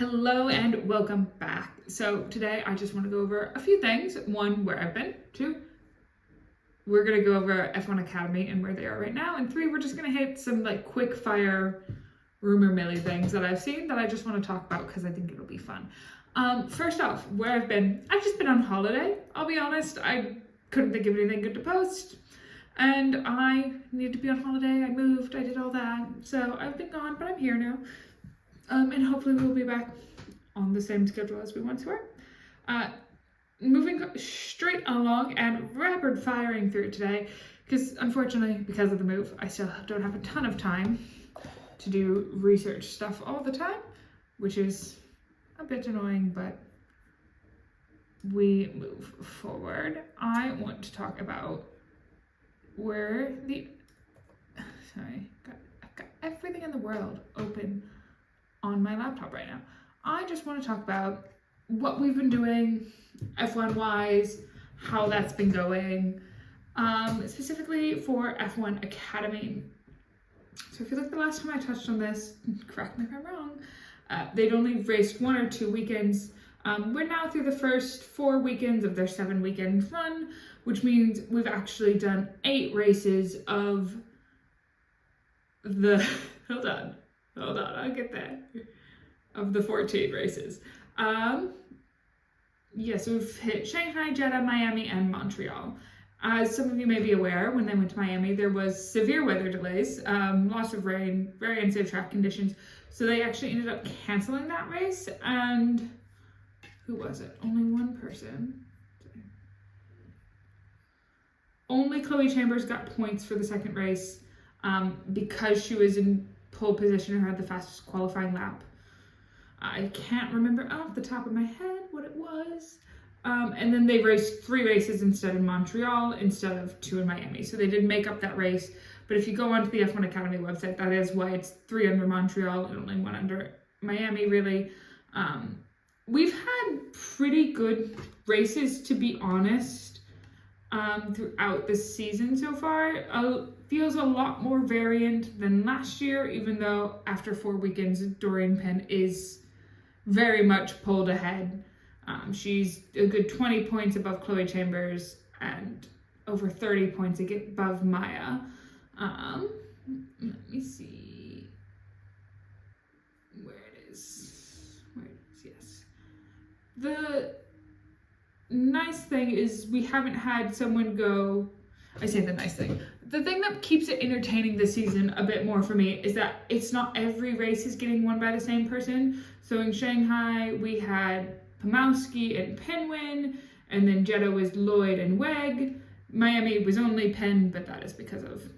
Hello and welcome back. So today I just want to go over a few things. One, where I've been. Two, we're going to go over F1 Academy and where they are right now. And three, we're just going to hit some quick fire rumor milly things that I've seen that I just want to talk about because I think it'll be fun. First off, where I've just been on holiday. I'll be honest, I couldn't think of anything good to post. And I needed to be on holiday. I moved, I did all that. So I've been gone, but I'm here now. And hopefully we'll be back on the same schedule as we once were. Moving straight along and rapid firing through today, because unfortunately, because of the move, I still don't have a ton of time to do research stuff all the time, which is a bit annoying, but we move forward. I want to talk about where I've got everything in the world open on my laptop right now. I just want to talk about what we've been doing F1 wise, how that's been going, specifically for F1 Academy. So I feel like the last time I touched on this, correct me if I'm wrong, they'd only raced 1 or 2 weekends. We're now through the first 4 weekends of their 7-weekend run, which means we've actually done 8 races of the, hold on, I'll get there, of the 14 races. Yes, we've hit Shanghai, Jeddah, Miami, and Montreal. As some of you may be aware, when they went to Miami, there was severe weather delays, lots of rain, very unsafe track conditions. So they actually ended up canceling that race, and who was it? Only one person. Only Chloe Chambers got points for the second race because she was in pole position and had the fastest qualifying lap. I can't remember off the top of my head what it was. And then they raced 3 races instead in Montreal instead of 2 in Miami. So they did make up that race. But if you go onto the F1 Academy website, that is why it's 3 under Montreal and only 1 under Miami, really. We've had pretty good races, to be honest, throughout the season so far. Feels a lot more variant than last year, even though after 4 weekends, Dorian Penn is very much pulled ahead. She's a good 20 points above Chloe Chambers and over 30 points above Maya. Let me see where it is. Yes. The nice thing is we haven't had someone go, I say the nice thing. The thing that keeps it entertaining this season a bit more for me is that it's not every race is getting won by the same person. So in Shanghai, we had Pomowski and Penn win, and then Jeddah was Lloyd and Weg. Miami was only Penn, but that is because of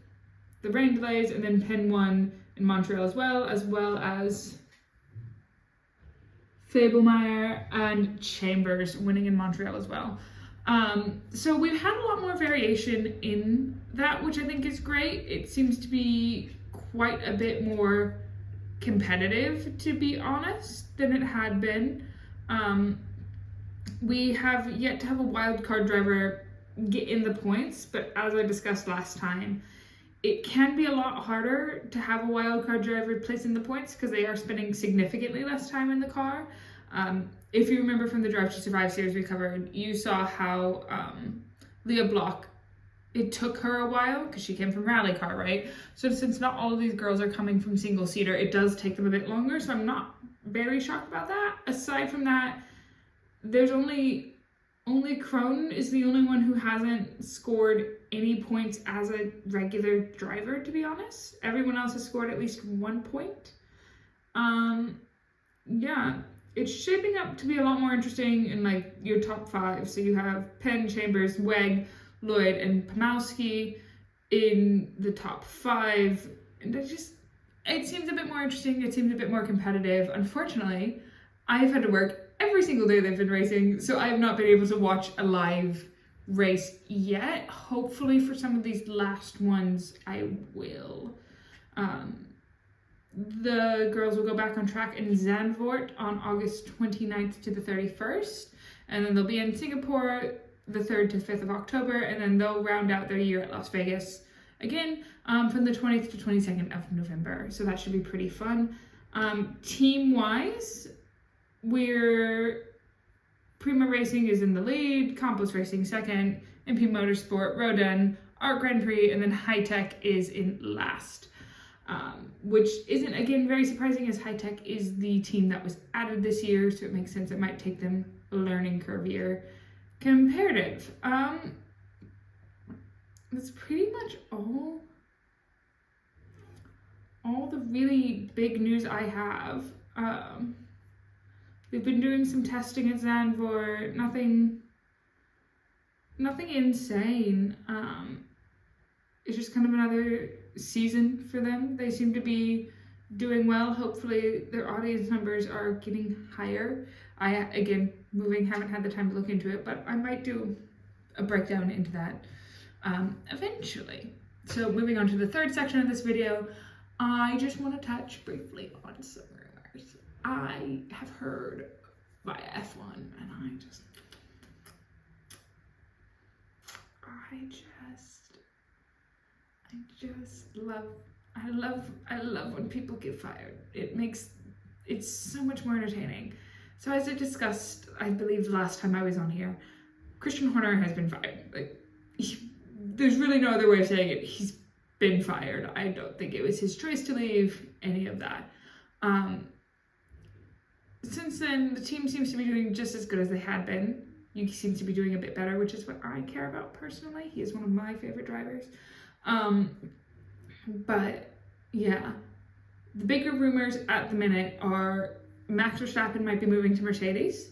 the rain delays, and then Penn won in Montreal as well as Fabelmeyer and Chambers winning in Montreal as well. So we've had a lot more variation in that, which I think is great. It seems to be quite a bit more competitive, to be honest, than it had been. We have yet to have a wild card driver get in the points, but as I discussed last time, it can be a lot harder to have a wild card driver place in the points because they are spending significantly less time in the car. If you remember from the Drive to Survive series we covered, you saw how Leah Block, it took her a while because she came from rally car, right? So since not all of these girls are coming from single seater, it does take them a bit longer. So I'm not very shocked about that. Aside from that, there's only Cronin is the only one who hasn't scored any points as a regular driver, to be honest. Everyone else has scored at least 1 point. Yeah, it's shaping up to be a lot more interesting in your top 5. So you have Penn, Chambers, Weg, Lloyd, and Pomowski in the top 5. And it seems a bit more interesting. It seems a bit more competitive. Unfortunately, I've had to work every single day they've been racing, so I have not been able to watch a live race yet. Hopefully for some of these last ones, I will. The girls will go back on track in Zandvoort on August 29th to the 31st, and then they'll be in Singapore the 3rd to 5th of October, and then they'll round out their year at Las Vegas again from the 20th to 22nd of November. So that should be pretty fun. Team-wise, where Prima Racing is in the lead, Campos Racing second, MP Motorsport, Rodin, Art Grand Prix, and then High Tech is in last. Which isn't, again, very surprising, as High Tech is the team that was added this year, so it makes sense it might take them a learning curve year. Comparative. That's pretty much all the really big news I have. They've been doing some testing at Zandvoort, nothing insane. It's just kind of another season for them. They seem to be doing well. Hopefully their audience numbers are getting higher. I, again, haven't had the time to look into it, but I might do a breakdown into that eventually. So moving on to the third section of this video, I just want to touch briefly on some rumors I have heard via F1, and I love when people get fired. It's so much more entertaining. So as I discussed, I believe last time I was on here, Christian Horner has been fired. There's really no other way of saying it. He's been fired. I don't think it was his choice to leave, any of that. Since then, the team seems to be doing just as good as they had been. Yuki seems to be doing a bit better, which is what I care about personally. He is one of my favorite drivers. But yeah, the bigger rumors at the minute are Max Verstappen might be moving to Mercedes,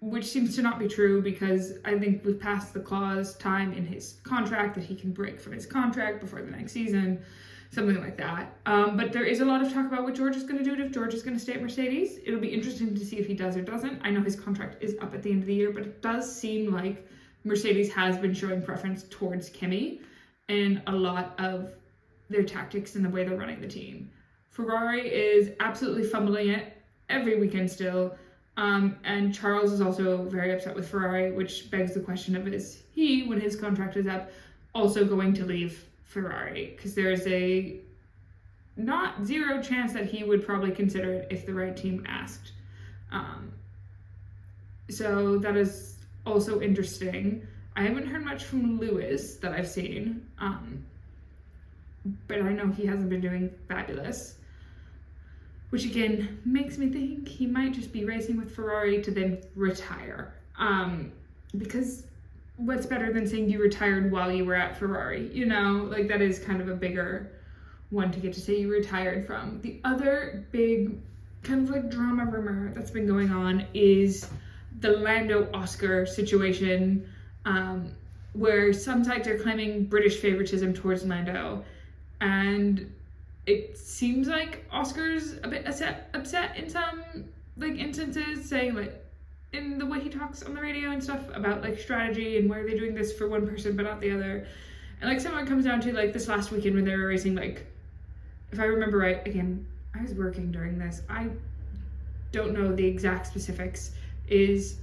which seems to not be true, because I think we've passed the clause time in his contract that he can break from his contract before the next season, something like that. But there is a lot of talk about what George is going to do, if George is going to stay at Mercedes. It'll be interesting to see if he does or doesn't. I know his contract is up at the end of the year, but it does seem like Mercedes has been showing preference towards Kimi in a lot of their tactics and the way they're running the team. Ferrari is absolutely fumbling it every weekend still. And Charles is also very upset with Ferrari, which begs the question of, is he, when his contract is up, also going to leave Ferrari? Because there is a not zero chance that he would probably consider it if the right team asked. So that is also interesting. I haven't heard much from Lewis that I've seen, but I know he hasn't been doing fabulous, which again makes me think he might just be racing with Ferrari to then retire. Because what's better than saying you retired while you were at Ferrari? You know, like, that is kind of a bigger one to get to say you retired from. The other big kind of like drama rumor that's been going on is the Lando Oscar situation, where some sites are claiming British favoritism towards Lando, and it seems like Oscar's a bit upset in some instances, saying in the way he talks on the radio and stuff about strategy and why are they doing this for one person but not the other. And some of it comes down to this last weekend when they were racing, if I remember right, again, I was working during this, I don't know the exact specifics, is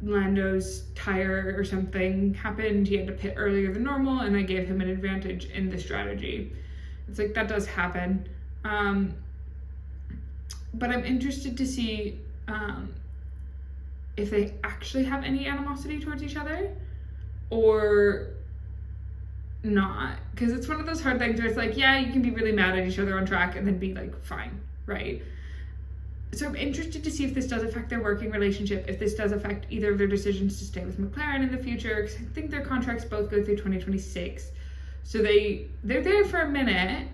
Lando's tire or something happened, he had to pit earlier than normal, and they gave him an advantage in the strategy. It's that does happen. But I'm interested to see if they actually have any animosity towards each other or not. Because it's one of those hard things where it's yeah, you can be really mad at each other on track and then be fine, right? So I'm interested to see if this does affect their working relationship, if this does affect either of their decisions to stay with McLaren in the future, because I think their contracts both go through 2026. So they're there for a minute.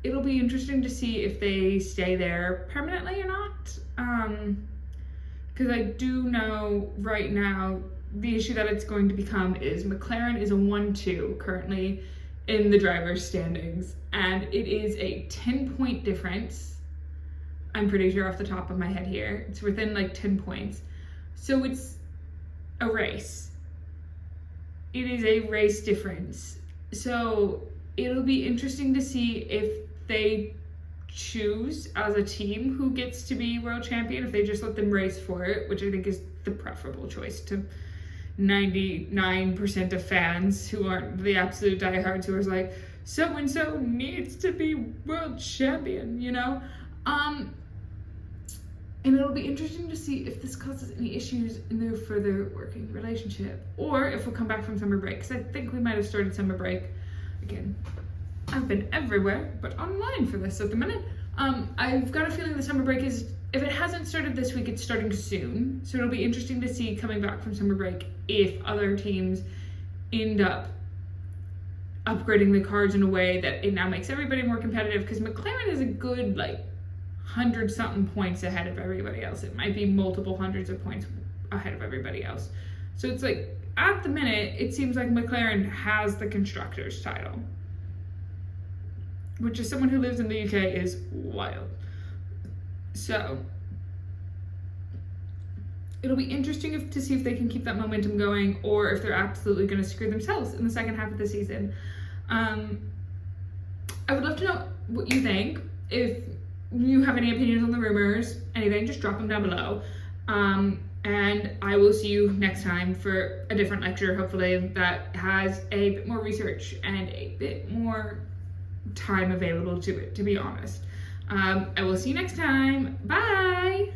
It'll be interesting to see if they stay there permanently or not. Because I do know right now the issue that it's going to become is McLaren is a 1-2 currently in the driver's standings, and it is a 10-point difference. I'm pretty sure off the top of my head here. It's within 10 points. So it's a race. It is a race difference. So it'll be interesting to see if they choose as a team who gets to be world champion, if they just let them race for it, which I think is the preferable choice to 99% of fans who aren't the absolute diehards who are so-and-so needs to be world champion, you know? And it'll be interesting to see if this causes any issues in their further working relationship, or if we'll come back from summer break, because I think we might have started summer break. Again, I've been everywhere, but online for this at the minute. I've got a feeling the summer break is, if it hasn't started this week, it's starting soon. So it'll be interesting to see coming back from summer break if other teams end up upgrading the cards in a way that it now makes everybody more competitive, because McLaren is a good 100-something points ahead of everybody else. It might be multiple hundreds of points ahead of everybody else. So it's at the minute, it seems like McLaren has the constructors title, which as someone who lives in the UK is wild. So it'll be interesting to see if they can keep that momentum going, or if they're absolutely going to screw themselves in the second half of the season. I would love to know what you think. If you have any opinions on the rumors, anything, just drop them down below. And I will see you next time for a different lecture, hopefully, that has a bit more research and a bit more time available to it, to be honest. I will see you next time. Bye!